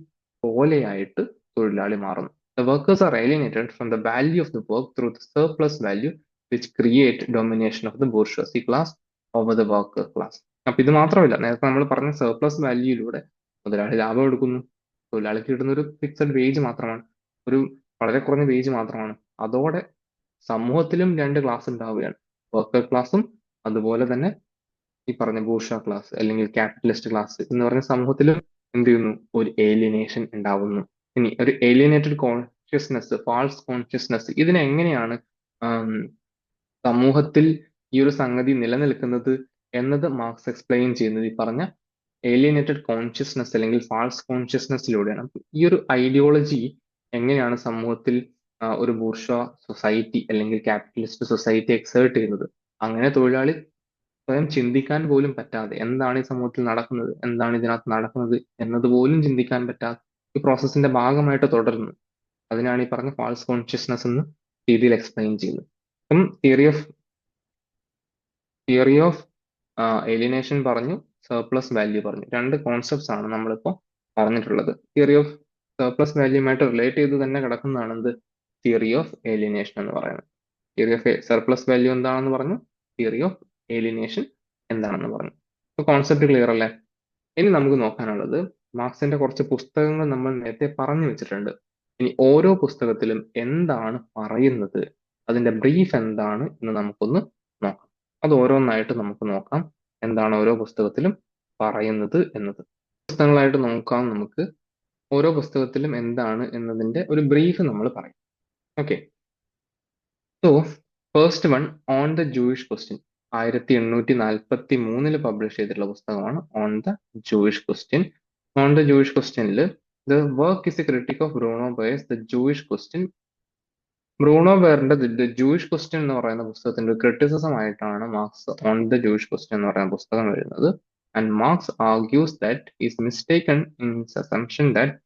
പോലെയായിട്ട് തൊഴിലാളി മാറുന്നു. The workers are alienated from the value of the work through the surplus value which create domination of the bourgeoisie class over the worker class. അപ്പൊ ഇത് മാത്രമല്ല, നേരത്തെ നമ്മൾ പറഞ്ഞ സർപ്ലസ് വാല്യൂയിലൂടെ മുതലാളി ലാഭം എടുക്കുന്നു. തൊഴിലാളിക്ക് കിട്ടുന്ന ഒരു ഫിക്സഡ് വേജ് മാത്രമാണ്, ഒരു വളരെ കുറഞ്ഞ വേജ് മാത്രമാണ്. അതോടെ സമൂഹത്തിലും രണ്ട് ക്ലാസ് ഉണ്ടാവുകയാണ്. വർക്കർ ക്ലാസ്സും അതുപോലെ തന്നെ ഈ പറഞ്ഞ ബൂർഷ്വാ ക്ലാസ് അല്ലെങ്കിൽ ക്യാപിറ്റലിസ്റ്റ് ക്ലാസ് എന്ന് പറഞ്ഞ സമൂഹത്തിലും എന്ത് ചെയ്യുന്നു? ഒരു ഏലിയനേഷൻ ഉണ്ടാവുന്നു. ഇനി ഒരു ഏലിയനേറ്റഡ് കോൺഷ്യസ്നെസ്, ഫാൾസ് കോൺഷ്യസ്നെസ്, ഇതിനെ എങ്ങനെയാണ് ആം, സമൂഹത്തിൽ ഈ ഒരു സംഗതി നിലനിൽക്കുന്നത് എന്നത് മാർക്സ് എക്സ്പ്ലെയിൻ ചെയ്യുന്നത് ഈ പറഞ്ഞ ഏലിയനേറ്റഡ് കോൺഷ്യസ്നെസ് അല്ലെങ്കിൽ ഫാൾസ് കോൺഷ്യസ്നെസ്സിലൂടെയാണ്. അപ്പൊ ഈ ഒരു ഐഡിയോളജി എങ്ങനെയാണ് സമൂഹത്തിൽ ഒരു ബൂർഷ്വാ സൊസൈറ്റി അല്ലെങ്കിൽ ക്യാപിറ്റലിസ്റ്റ് സൊസൈറ്റി എക്സേർട്ട് ചെയ്യുന്നത്? അങ്ങനെ തൊഴിലാളി സ്വയം ചിന്തിക്കാൻ പോലും പറ്റാതെ എന്താണ് ഈ സമൂഹത്തിൽ നടക്കുന്നത്, എന്താണ് ഇതിനകത്ത് നടക്കുന്നത് എന്നത് പോലും ചിന്തിക്കാൻ പറ്റാത്ത ഈ പ്രോസസ്സിന്റെ ഭാഗമായിട്ട് തുടരുന്നു. അതിനാണ് ഈ പറഞ്ഞ ഫാൾസ് കോൺഷ്യസ്നെസ് എന്ന രീതിയിൽ എക്സ്പ്ലെയിൻ ചെയ്യുന്നത്. അപ്പം തിയറി ഓഫ് ഏലിയനേഷൻ പറഞ്ഞു, സർപ്ലസ് വാല്യൂ പറഞ്ഞു. രണ്ട് കോൺസെപ്റ്റ്സ് ആണ് നമ്മളിപ്പോൾ പറഞ്ഞിട്ടുള്ളത്. തിയറി ഓഫ് സർപ്ലസ് വാല്യൂമായിട്ട് റിലേറ്റ് ചെയ്ത് തന്നെ കിടക്കുന്നതാണ് എന്ത്? തിയറി ഓഫ് ഏലിയനേഷൻ എന്ന് പറയുന്നത്. തിയറി ഓഫ് സർപ്ലസ് വാല്യൂ എന്താണെന്ന് പറഞ്ഞു, തിയറി ഓഫ് ഏലിയനേഷൻ എന്താണെന്ന് പറഞ്ഞു. അപ്പൊ കോൺസെപ്റ്റ് ക്ലിയർ അല്ലേ? ഇനി നമുക്ക് നോക്കാനുള്ളത് മാർക്സിന്റെ കുറച്ച് പുസ്തകങ്ങൾ നമ്മൾ നേരത്തെ പറഞ്ഞു വെച്ചിട്ടുണ്ട്. ഇനി ഓരോ പുസ്തകത്തിലും എന്താണ് പറയുന്നത്, അതിന്റെ ബ്രീഫ് എന്താണ് എന്ന് നമുക്കൊന്ന് നോക്കാം. അത് ഓരോന്നായിട്ട് നമുക്ക് നോക്കാം, എന്താണ് ഓരോ പുസ്തകത്തിലും പറയുന്നത് എന്നത്. പുസ്തകങ്ങളായിട്ട് നോക്കാം നമുക്ക്. ഓരോ പുസ്തകത്തിലും എന്താണ് എന്നതിന്റെ ഒരു ബ്രീഫ് നമ്മൾ പറയും. Okay, so first one on the Jewish question. 1843 publish ചെയ്തിട്ടുള്ള പുസ്തകമാണ് on the Jewish question. On the Jewish ക്വസ്റ്റ്യനിൽ the work is a critique of Bruno Bauer's the Jewish question. Bruno ബയറിന്റെ ദ ജൂയിഷ് ക്വസ്റ്റ്യൻ എന്ന് പറയുന്ന പുസ്തകത്തിന്റെ ക്രിറ്റിസിസം ആയിട്ടാണ് Marx on the Jewish question എന്ന് പറയുന്ന പുസ്തകം എഴുതുന്നത്. And Marx argues that is mistaken in assumption that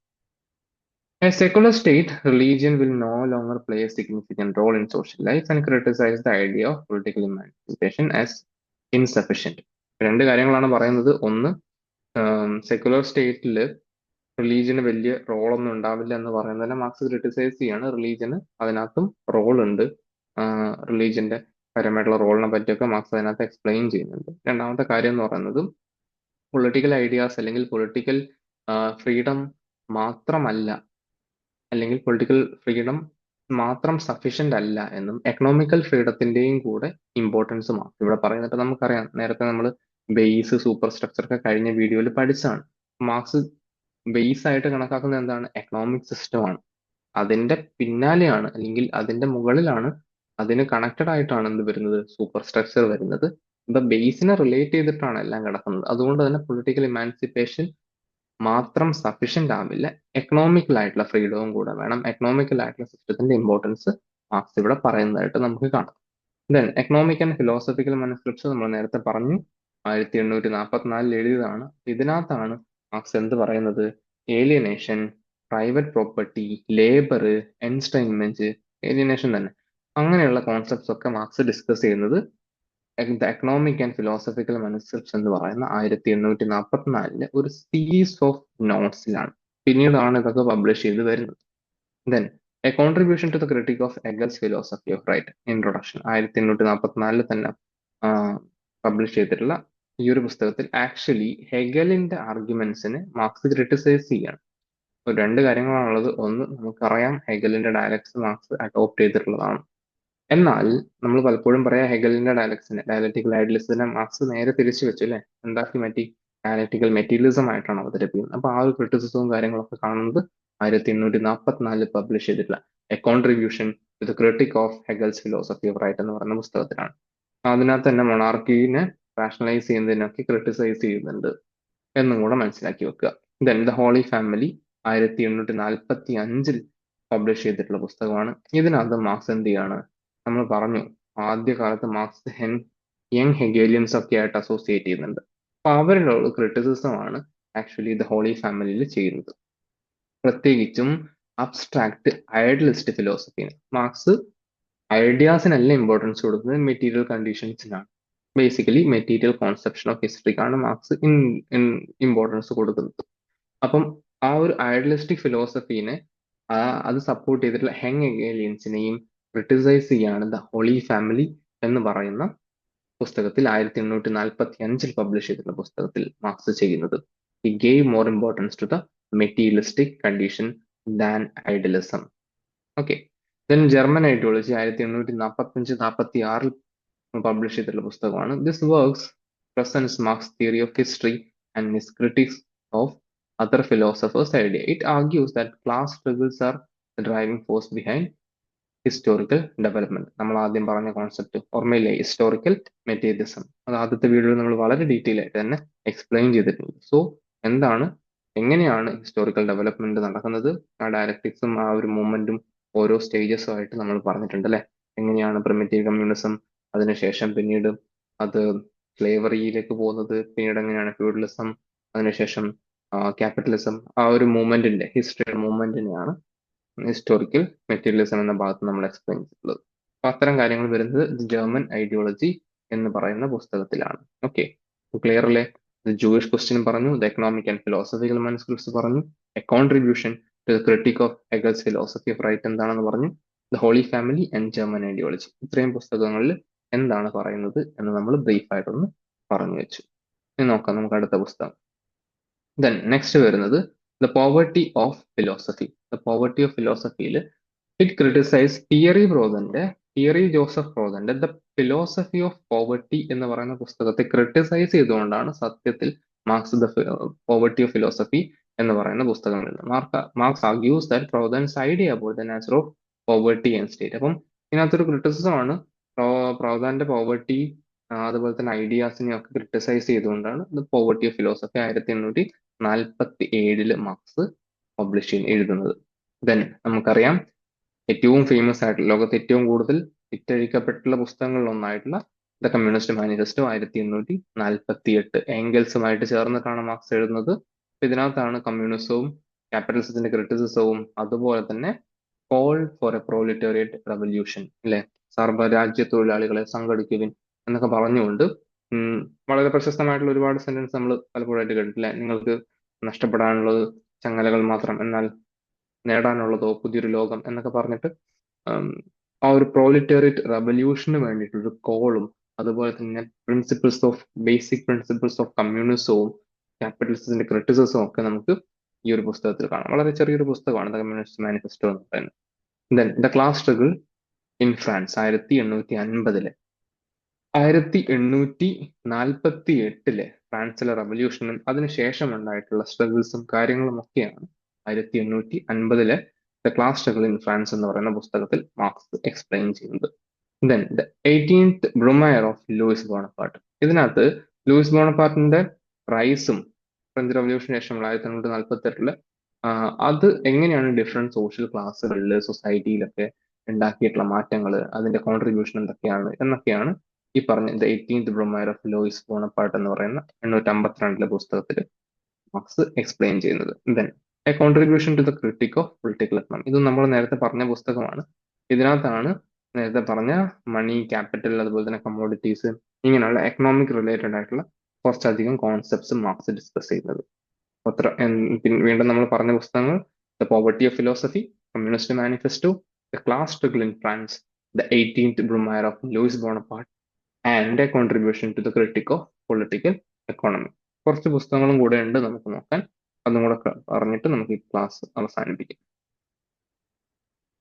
a secular state, religion will no longer play a significant role in social life and criticize the idea of political emancipation as insufficient. രണ്ട് കാര്യങ്ങളാണ് പറയുന്നത്. ഒന്ന്, സെക്കുലർ സ്റ്റേറ്റിൽ റിലീജിയന് വലിയ റോളൊന്നും ഉണ്ടാവില്ല എന്ന് പറയുന്നതിനെ മാർക്സ് ക്രിട്ടിസൈസ് ചെയ്യാണ്. റിലീജിയന് അതിനകത്തും റോൾ ഉണ്ട്. റിലീജിയന്റെ പരമായിട്ടുള്ള റോളിനെ പറ്റിയൊക്കെ മാർക്സ് അതിനകത്ത് എക്സ്പ്ലെയിൻ ചെയ്യുന്നുണ്ട്. രണ്ടാമത്തെ കാര്യം എന്ന് പറയുന്നത് പൊളിറ്റിക്കൽ ഐഡിയാസ് അല്ലെങ്കിൽ പൊളിറ്റിക്കൽ ഫ്രീഡം മാത്രമല്ല, അല്ലെങ്കിൽ പൊളിറ്റിക്കൽ ഫ്രീഡം മാത്രം സഫീഷ്യന്റ് അല്ല എന്നും എക്കണോമിക്കൽ ഫ്രീഡത്തിന്റെയും കൂടെ ഇമ്പോർട്ടൻസ് മാർക്സ് ഇവിടെ പറയുന്നത് നമുക്കറിയാം. നേരത്തെ നമ്മൾ ബേസ് സൂപ്പർ സ്ട്രക്ചർ ഒക്കെ കഴിഞ്ഞ വീഡിയോയിൽ പഠിച്ചാണ്. മാർക്സ് ബേസ് ആയിട്ട് കണക്കാക്കുന്നത് എന്താണ്? എക്കണോമിക് സിസ്റ്റമാണ്. അതിന്റെ പിന്നാലെയാണ് അല്ലെങ്കിൽ അതിന്റെ മുകളിലാണ്, അതിന് കണക്റ്റഡ് ആയിട്ടാണ് എന്ത് വരുന്നത്? സൂപ്പർ സ്ട്രക്ചർ വരുന്നത്. ഇപ്പൊ ബേസിനെ റിലേറ്റ് ചെയ്തിട്ടാണ് എല്ലാം കിടക്കുന്നത്. അതുകൊണ്ട് തന്നെ പൊളിറ്റിക്കൽ ഇമാൻസിപ്പേഷൻ മാത്രം സഫീഷ്യന്റ് ആവില്ല, എക്കണോമിക്കൽ ആയിട്ടുള്ള ഫ്രീഡവും കൂടെ വേണം. എക്കണോമിക്കൽ ആയിട്ടുള്ള സിസ്റ്റത്തിന്റെ ഇമ്പോർട്ടൻസ് മാർക്സ് ഇവിടെ പറയുന്നതായിട്ട് നമുക്ക് കാണാം. Then economic and philosophical manuscripts നമ്മൾ നേരത്തെ പറഞ്ഞു, 1844 എഴുതിയതാണ്. ഇതിനകത്താണ് മാർക്സ് എന്ത് പറയുന്നത്? ഏലിയനേഷൻ, പ്രൈവറ്റ് പ്രോപ്പർട്ടി, ലേബർ, എൻസ്റ്റൈൻമെന്റ്, ഏലിയനേഷൻ തന്നെ, അങ്ങനെയുള്ള കോൺസെപ്റ്റ്സ് ഒക്കെ മാർക്സ് ഡിസ്കസ് ചെയ്യുന്നത് the economic and philosophical manuscripts എന്ന് പറയുന്ന 1844 ഒരു സീരീസ് ഓഫ് നോട്ട്സിലാണ്. പിന്നീടാണ് ഇതൊക്കെ പബ്ലിഷ് ചെയ്ത് വരുന്നത്. Then a contribution to the critique of Hegel's philosophy of right, introduction, 1844 തന്നെ പബ്ലിഷ് ചെയ്തിട്ടുള്ള ഈ ഒരു പുസ്തകത്തിൽ ആക്ച്വലി ഹെഗലിന്റെ ആർഗ്യുമെന്റ്സിനെ മാർക്സ് ക്രിട്ടിസൈസ് ചെയ്യാണ്. അപ്പോൾ രണ്ട് കാര്യങ്ങളാണുള്ളത്. ഒന്ന്, നമുക്കറിയാം ഹെഗലിന്റെ ഡയലക്ട്സ് മാർക്സ് അഡോപ്റ്റ് ചെയ്തിട്ടുള്ളതാണ്. എന്നാൽ നമ്മൾ പലപ്പോഴും പറയാം ഹെഗലിന്റെ ഡയലക്റ്റിക്കൽ ഐഡിയലിസത്തിനെ മാർക്സ് നേരെ തിരിച്ചു വെച്ചു അല്ലെ, എന്താക്കി മാറ്റി, ഡയലക്റ്റിക്കൽ മെറ്റീരിയലിസം ആയിട്ടാണ് അവതരിപ്പിക്കുന്നത്. അപ്പൊ ആ ഒരു ക്രിറ്റിസിസവും കാര്യങ്ങളൊക്കെ കാണുന്നത് 1844 പബ്ലിഷ് ചെയ്തിട്ടുള്ള a contribution to the critique of Hegel's philosophy of right എന്ന് പറയുന്ന പുസ്തകത്തിലാണ്. അതിനകത്ത് തന്നെ മൊണാർക്കിനെ റാഷണലൈസ് ചെയ്യുന്നതിനൊക്കെ ക്രിട്ടിസൈസ് ചെയ്യുന്നുണ്ട് എന്നും കൂടെ മനസ്സിലാക്കി വെക്കുക. Then the holy family 1845 publish ചെയ്തിട്ടുള്ള പുസ്തകമാണ്. ഇതിനകത്ത് മാർക്സ് എന്ത് ചെയ്യാണ്, നമ്മൾ പറഞ്ഞു ആദ്യകാലത്ത് മാർക്സ് യങ് ഹെഗേലിയൻസ് ഒക്കെ ആയിട്ട് അസോസിയേറ്റ് ചെയ്യുന്നുണ്ട്. അപ്പൊ അവരുടെ ക്രിറ്റിസിസം ആണ് ആക്ച്വലി ദ ഹോളി ഫാമിലിയിൽ ചെയ്യുന്നത്. പ്രത്യേകിച്ചും അബ്സ്ട്രാക്ട് ഐഡിയലിസ്റ്റ് ഫിലോസഫിന് മാർക്സ് ഐഡിയാസിനല്ല ഇമ്പോർട്ടൻസ് കൊടുക്കുന്നത്, മെറ്റീരിയൽ കണ്ടീഷൻസിനാണ്. ബേസിക്കലി മെറ്റീരിയൽ കോൺസെപ്ഷൻ ഓഫ് ഹിസ്റ്ററിക്കാണ് മാർക്സ് ഇമ്പോർട്ടൻസ് കൊടുക്കുന്നത്. അപ്പം ആ ഒരു ഐഡിയലിസ്റ്റിക് ഫിലോസഫീനെ അത് സപ്പോർട്ട് ചെയ്തിട്ടുള്ള ഹെഗേലിയൻസിനെയും ക്രിട്ടിസൈസ് ചെയ്യാണ് ദ ഹോളി ഫാമിലി എന്ന് പറയുന്ന പുസ്തകത്തിൽ 1845 പബ്ലിഷ് ചെയ്തിട്ടുള്ള പുസ്തകത്തിൽ മാർക്സ് ചെയ്യുന്നത്. He gave more importance to the materialistic condition than idealism. Okay. Then German ideology 1845-46 publish ചെയ്തിട്ടുള്ള പുസ്തകമാണ്. This works presents Marx theory of history and his critics of other philosophers' idea. It argues that class struggles are the driving force behind historical development. നമ്മൾ ആദ്യം പറഞ്ഞ കോൺസെപ്റ്റ് ഓർമ്മയില്ലേ, ഹിസ്റ്റോറിക്കൽ മെറ്റീരിയലിസം. അത് ആദ്യത്തെ വീഡിയോയിൽ നമ്മൾ വളരെ ഡീറ്റെയിൽ ആയിട്ട് തന്നെ എക്സ്പ്ലെയിൻ ചെയ്തിട്ടുണ്ട്. സോ എന്താണ്, എങ്ങനെയാണ് ഹിസ്റ്റോറിക്കൽ ഡെവലപ്മെന്റ് നടക്കുന്നത്, ആ ഡയലക്ടിക്സും ആ ഒരു മൂവ്മെന്റും ഓരോ സ്റ്റേജസും ആയിട്ട് നമ്മൾ പറഞ്ഞിട്ടുണ്ട് അല്ലെ. എങ്ങനെയാണ് പ്രിമിറ്റീവ് കമ്മ്യൂണിസം, അതിനുശേഷം പിന്നീട് അത് സ്ലേവറിയിലേക്ക് പോകുന്നത്, പിന്നീട് എങ്ങനെയാണ് ഫ്യൂഡലിസം, അതിനുശേഷം ക്യാപിറ്റലിസം. ആ ഒരു മൂവ്മെന്റിന്റെ ഹിസ്റ്ററി മൂവ്മെന്റിനെയാണ് ഹിസ്റ്റോറിക്കൽ മെറ്റീരിയലിസം എന്ന ഭാഗത്ത് നമ്മൾ എക്സ്പ്ലെയിൻ ചെയ്തിട്ടുള്ളത്. അപ്പൊ അത്തരം കാര്യങ്ങൾ വരുന്നത് ജർമ്മൻ ഐഡിയോളജി എന്ന് പറയുന്ന പുസ്തകത്തിലാണ്. ഓക്കെ, ക്ലിയർ അല്ലേ? ജൂയിഷ് ക്വസ്റ്റ്യൻ പറഞ്ഞു, the economic and philosophical manuscripts പറഞ്ഞു, a contribution to the critique of Hegel's philosophy of right എന്താണെന്ന് പറഞ്ഞു, the holy family and German ideology. ഇത്രയും പുസ്തകങ്ങളിൽ എന്താണ് പറയുന്നത് എന്ന് നമ്മൾ ബ്രീഫ് ആയിട്ടൊന്ന് പറഞ്ഞു വെച്ചു. ഇനി നോക്കാം നമുക്ക് അടുത്ത പുസ്തകം. ദെൻ നെക്സ്റ്റ് വരുന്നത് the poverty of philosophy. The poverty of ഫിലോസഫിയിൽ ഇറ്റ് ക്രിട്ടിസൈസ് തിയറി ജോസഫ് പ്രോദന്റെ ദ ഫിലോസഫി ഓഫ് പോവർട്ടി എന്ന് പറയുന്ന പുസ്തകത്തെ ക്രിട്ടിസൈസ് ചെയ്തുകൊണ്ടാണ് സത്യത്തിൽ Marx the poverty of philosophy എന്ന് പറയുന്ന പുസ്തകം എഴുതുന്നത്. Marx argues that Proudhon's idea about the nature of poverty and state. അപ്പം ഇതിനകത്തൊരു ക്രിട്ടിസിസം ആണ് പ്രോദാന്റെ പോവർട്ടി അതുപോലെ തന്നെ ഐഡിയാസിനെ ഒക്കെ ക്രിട്ടിസൈസ് ചെയ്തുകൊണ്ടാണ് the poverty of philosophy 1847 marks എഴുതുന്നത്. ദെൻ നമുക്കറിയാം ഏറ്റവും ഫേമസ് ആയിട്ടുള്ള, ലോകത്ത് ഏറ്റവും കൂടുതൽ വിറ്റഴിക്കപ്പെട്ടുള്ള പുസ്തകങ്ങളിൽ ഒന്നായിട്ടുള്ള ദ കമ്മ്യൂണിസ്റ്റ് മാനിഫെസ്റ്റോ 1848 എംഗൽസുമായിട്ട് ചേർന്നിട്ടാണ് മാർക്സ് എഴുതുന്നത്. ഇതിനകത്താണ് കമ്മ്യൂണിസവും ക്യാപിറ്റലിസത്തിന്റെ ക്രിറ്റിസിസവും അതുപോലെ തന്നെ കോൾ ഫോർ എ പ്രോലിറ്റേറിയറ്റ് റവല്യൂഷൻ അല്ലെ, സർവ്വരാജ്യ തൊഴിലാളികളെ സംഘടിക്കുവിൻ എന്നൊക്കെ പറഞ്ഞുകൊണ്ട് വളരെ പ്രശസ്തമായിട്ടുള്ള ഒരുപാട് സെന്റൻസ് നമ്മൾ പലപ്പോഴായിട്ട് കേട്ടിട്ടില്ല. നിങ്ങൾക്ക് നഷ്ടപ്പെടാനുള്ളത് ചങ്ങലകൾ മാത്രം, എന്നാൽ നേടാനുള്ളതോ പുതിയൊരു ലോകം എന്നൊക്കെ പറഞ്ഞിട്ട് ആ ഒരു പ്രോലിറ്റേറിയറ്റ് റവല്യൂഷന് വേണ്ടിയിട്ടൊരു കോളും അതുപോലെ തന്നെ ബേസിക് പ്രിൻസിപ്പിൾസ് ഓഫ് കമ്മ്യൂണിസവും ക്യാപിറ്റലിസത്തിന്റെ ക്രിറ്റിസിസവും ഒക്കെ നമുക്ക് ഈ ഒരു പുസ്തകത്തിൽ കാണാം. വളരെ ചെറിയൊരു പുസ്തകമാണ് ദ കമ്മ്യൂണിസ്റ്റ് മാനിഫെസ്റ്റോ എന്ന് പറയുന്നത്. Then the class struggle in France 1850 1848 ഫ്രാൻസിലെ റവല്യൂഷനും അതിനുശേഷം ഉണ്ടായിട്ടുള്ള സ്ട്രഗിൾസും കാര്യങ്ങളും ഒക്കെയാണ് 1850 the class struggle in France എന്ന് പറയുന്ന പുസ്തകത്തിൽ മാർക്സ് എക്സ്പ്ലെയിൻ ചെയ്യുന്നത്. Then the 18th Brumaire of Louis Bonaparte. ഇതിനകത്ത് ലൂയിസ് ബോണപ്പാർട്ടിന്റെ റൈസും ഫ്രഞ്ച് റവല്യൂഷന് ശേഷമുള്ള 1848 അത് എങ്ങനെയാണ് ഡിഫറെന്റ് സോഷ്യൽ ക്ലാസ്സുകളിൽ സൊസൈറ്റിയിലൊക്കെ ഉണ്ടാക്കിയിട്ടുള്ള മാറ്റങ്ങൾ, അതിന്റെ കോൺട്രിബ്യൂഷൻ എന്തൊക്കെയാണ് എന്നൊക്കെയാണ് ഈ പറഞ്ഞ the 18th Brumaire of Louis Bonaparte എന്ന് പറയുന്ന 852 പുസ്തകത്തിൽ മാർക്സ് എക്സ്പ്ലെയിൻ ചെയ്യുന്നത്. Then a contribution to the critique of political economy, ഇത് നമ്മൾ നേരത്തെ പറഞ്ഞ പുസ്തകമാണ്. ഇതിനകത്താണ് നേരത്തെ പറഞ്ഞ മണി, ക്യാപിറ്റൽ, അതുപോലെ തന്നെ കമ്മോഡിറ്റീസ്, ഇങ്ങനെയുള്ള എക്കണോമിക് റിലേറ്റഡ് ആയിട്ടുള്ള കുറച്ചധികം കോൺസെപ്റ്റ്സ് മാർക്സ് ഡിസ്കസ് ചെയ്യുന്നത്. വീണ്ടും നമ്മൾ പറഞ്ഞ പുസ്തകങ്ങൾ the poverty of philosophy, communist manifesto, the class struggle in France, the 18th Brumaire of Louis Bonaparte and a contribution to the critique of political economy. കുറച്ച് പുസ്തകങ്ങളും കൂടെ ഉണ്ട് നമുക്ക് നോക്കാൻ. അതും കൂടെ പറഞ്ഞിട്ട് നമുക്ക് ഈ ക്ലാസ് അവസാനിപ്പിക്കാം.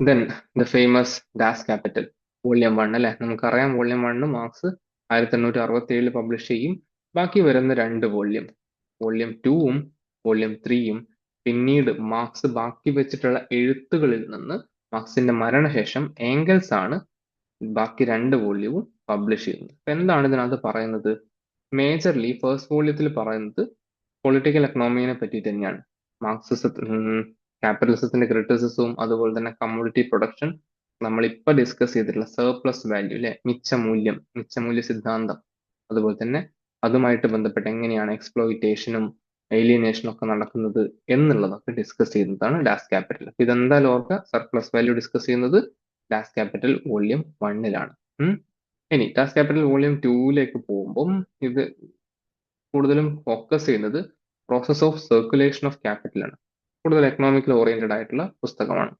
Then the famous ഡാസ് capital volume 1 അല്ലെ, നമുക്കറിയാം വോള്യം 1 മാർക്സ് 1867 പബ്ലിഷ് ചെയ്യും. ബാക്കി വരുന്ന 2 വോള്യം, വോള്യം 2ഉം വോള്യം 3യും പിന്നീട് മാർക്സ് ബാക്കി വെച്ചിട്ടുള്ള എഴുത്തുകളിൽ നിന്ന് മാർക്സിന്റെ മരണശേഷം ഏംഗൽസ് ആണ് ബാക്കി 2 വോള്യവും പബ്ലിഷ് ചെയ്യുന്നത്. അപ്പൊ എന്താണ് ഇതിനകത്ത് പറയുന്നത്? മേജർലി ഫസ്റ്റ് വോള്യത്തിൽ പറയുന്നത് പൊളിറ്റിക്കൽ എക്കണോമിയെ പറ്റി തന്നെയാണ്. ക്യാപിറ്റലിസത്തിന്റെ ക്രിറ്റിസിസവും അതുപോലെ തന്നെ കമ്മോഡിറ്റി പ്രൊഡക്ഷൻ, നമ്മളിപ്പോൾ ഡിസ്കസ് ചെയ്തിട്ടുള്ള സർപ്ലസ് വാല്യൂ അല്ലെ, മിച്ചമൂല്യ സിദ്ധാന്തം, അതുപോലെ തന്നെ അതുമായിട്ട് ബന്ധപ്പെട്ട് എങ്ങനെയാണ് എക്സ്പ്ലോയിറ്റേഷനും ഏലിയനേഷനും ഒക്കെ നടക്കുന്നത് എന്നുള്ളതൊക്കെ ഡിസ്കസ് ചെയ്യുന്നതാണ് ഡാസ് ക്യാപിറ്റൽ. അപ്പൊ ഇതെന്തായാലും ഓർക്കുക, സർപ്ലസ് വാല്യൂ ഡിസ്കസ് ചെയ്യുന്നത് ഡാസ് ക്യാപിറ്റൽ വോള്യം 1ലാണ്. ഇനി ഡാസ് ക്യാപിറ്റൽ വോള്യം 2ലേക്ക് പോകുമ്പം ഇത് കൂടുതലും ഫോക്കസ് ചെയ്യുന്നത് process of circulation of capital ആണ്. കൂടുതൽ എക്കണോമിക്കൽ ഓറിയന്റഡ് ആയിട്ടുള്ള പുസ്തകമാണ്.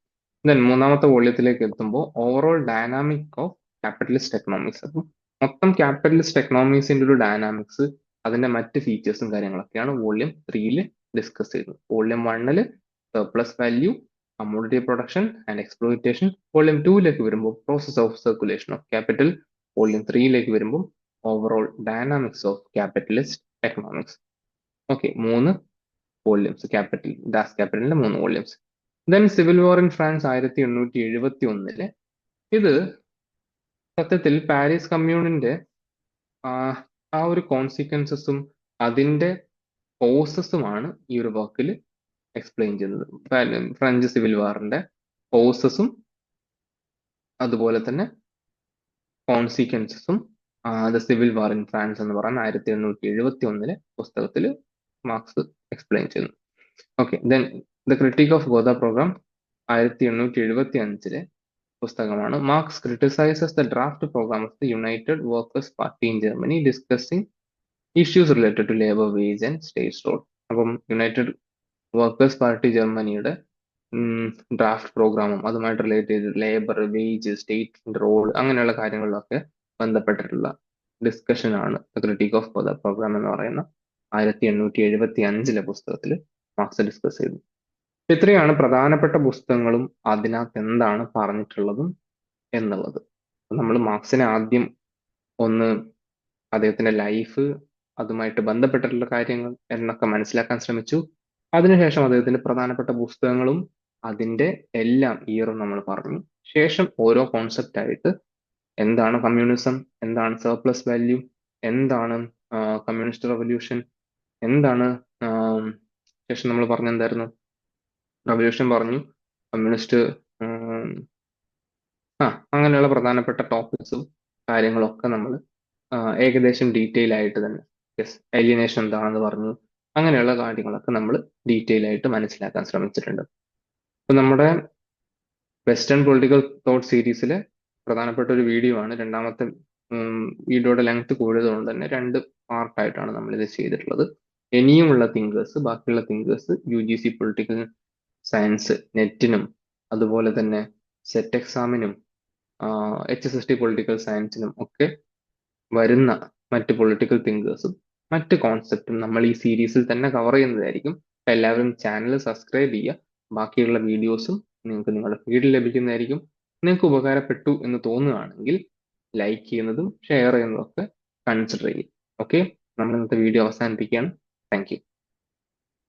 ദെൻ മൂന്നാമത്തെ വോള്യത്തിലേക്ക് എത്തുമ്പോൾ overall dynamic of capitalist economics. അപ്പം മൊത്തം ക്യാപിറ്റലിസ്റ്റ് എക്കണോമിക്സിന്റെ ഒരു ഡൈനാമിക്സ്, അതിന്റെ മറ്റ് ഫീച്ചേഴ്സും കാര്യങ്ങളൊക്കെയാണ് വോള്യം 3യിൽ ഡിസ്കസ് ചെയ്യുന്നത്. വോള്യം 1ൽ surplus value, commodity production and exploitation. Volume 2ലേക്ക് വരുമ്പോൾ process of circulation of capital. Volume 3ലേക്ക് വരുമ്പോൾ overall dynamics of capitalist economics. Okay, 3 volumes Das ക്യാപിറ്റലിന്റെ 3 volumes. Then civil war in France 1871. ഇത് സത്യത്തിൽ പാരീസ് കമ്മ്യൂണിന്റെ ആ ഒരു കോൺസിക്വൻസസും അതിന്റെ കോസസുമാണ് ഈ ഒരു വർക്കിൽ എക്സ്പ്ലെയിൻ ചെയ്യുന്നത്. ഫ്രഞ്ച് സിവിൽ വാറിന്റെ കോസസും അതുപോലെ തന്നെ കോൺസിക്വൻസസും the civil war in France എന്ന് പറയുന്ന 1871 പുസ്തകത്തിൽ മാർക്സ് എക്സ്പ്ലെയിൻ ചെയ്യുന്നു. Okay, then the critique of Gotha programme 1875 പുസ്തകമാണ്. Marx criticises the draft programme of the United Workers Party in Germany discussing issues related to labour wage and state role. അപ്പം യുണൈറ്റഡ് വർക്കേഴ്സ് പാർട്ടി ജർമ്മനിയുടെ ഡ്രാഫ്റ്റ് പ്രോഗ്രാമും അതുമായിട്ട് റിലേറ്റ് ചെയ്ത് ലേബർ, വേജ്, സ്റ്റേറ്റ് റോൾ അങ്ങനെയുള്ള കാര്യങ്ങളിലൊക്കെ ബന്ധപ്പെട്ടിട്ടുള്ള ഡിസ്കഷൻ ആണ് ക്രിട്ടിക് ഓഫ് ഗോദ പ്രോഗ്രാം എന്ന് പറയുന്ന 1875 പുസ്തകത്തിൽ മാർക്സ് ഡിസ്കസ് ചെയ്തു. ഇത്രയാണ് പ്രധാനപ്പെട്ട പുസ്തകങ്ങളും അതിനകത്ത് എന്താണ് പറഞ്ഞിട്ടുള്ളതും എന്നുള്ളത്. നമ്മൾ മാർക്സിനെ ആദ്യം ഒന്ന് അദ്ദേഹത്തിന്റെ ലൈഫ്, അതുമായിട്ട് ബന്ധപ്പെട്ടിട്ടുള്ള കാര്യങ്ങൾ എന്നൊക്കെ മനസ്സിലാക്കാൻ ശ്രമിച്ചു. അതിനുശേഷം അദ്ദേഹത്തിന്റെ പ്രധാനപ്പെട്ട പുസ്തകങ്ങളും അതിന്റെ എല്ലാം ഇയറും നമ്മൾ പറഞ്ഞു. ശേഷം ഓരോ കോൺസെപ്റ്റ് ആയിട്ട് എന്താണ് കമ്മ്യൂണിസം, എന്താണ് സർപ്ലസ് വാല്യൂ, എന്താണ് കമ്മ്യൂണിസ്റ്റ് റവല്യൂഷൻ, എന്താണ് ശേഷം നമ്മൾ പറഞ്ഞെന്തായിരുന്നു, റവല്യൂഷൻ പറഞ്ഞു, കമ്മ്യൂണിസ്റ്റ്, അങ്ങനെയുള്ള പ്രധാനപ്പെട്ട ടോപ്പിക്സും കാര്യങ്ങളൊക്കെ നമ്മൾ ഏകദേശം ഡീറ്റെയിൽ ആയിട്ട് തന്നെ, ഏലിയനേഷൻ എന്താണെന്ന് പറഞ്ഞു, അങ്ങനെയുള്ള കാര്യങ്ങളൊക്കെ നമ്മൾ ഡീറ്റെയിൽ ആയിട്ട് മനസ്സിലാക്കാൻ ശ്രമിച്ചിട്ടുണ്ട്. അപ്പൊ നമ്മുടെ വെസ്റ്റേൺ പൊളിറ്റിക്കൽ തോട്ട് സീരീസിലെ പ്രധാനപ്പെട്ട ഒരു വീഡിയോ ആണ്. രണ്ടാമത്തെ വീഡിയോയുടെ ലെങ്ത് കൂടിയതുകൊണ്ട് തന്നെ 2 പാർട്ടായിട്ടാണ് നമ്മൾ ഇത് ചെയ്തിട്ടുള്ളത്. ഇനിയുമുള്ള തിങ്കേഴ്സ്, ബാക്കിയുള്ള തിങ്കേഴ്സ് UGC പൊളിറ്റിക്കൽ സയൻസ് നെറ്റിനും അതുപോലെ തന്നെ സെറ്റ് എക്സാമിനും HSST പൊളിറ്റിക്കൽ സയൻസിനും ഒക്കെ വരുന്ന മറ്റ് പൊളിറ്റിക്കൽ തിങ്കേഴ്സും മറ്റ് കോൺസെപ്റ്റും നമ്മൾ ഈ സീരീസിൽ തന്നെ കവർ ചെയ്യുന്നതായിരിക്കും. എല്ലാവരും ചാനൽ സബ്സ്ക്രൈബ് ചെയ്യുക. ബാക്കിയുള്ള വീഡിയോസും നിങ്ങൾക്ക് നിങ്ങളുടെ ഫീഡിൽ ലഭിക്കുന്നതായിരിക്കും. നിങ്ങൾക്ക് ഉപകാരപ്പെട്ടു എന്ന് തോന്നുകയാണെങ്കിൽ ലൈക്ക് ചെയ്യുന്നതും ഷെയർ ചെയ്യുന്നതും ഒക്കെ കൺസിഡർ ചെയ്യും. ഓക്കെ, നമ്മൾ ഇന്നത്തെ വീഡിയോ അവസാനിപ്പിക്കുകയാണ്. Thank you.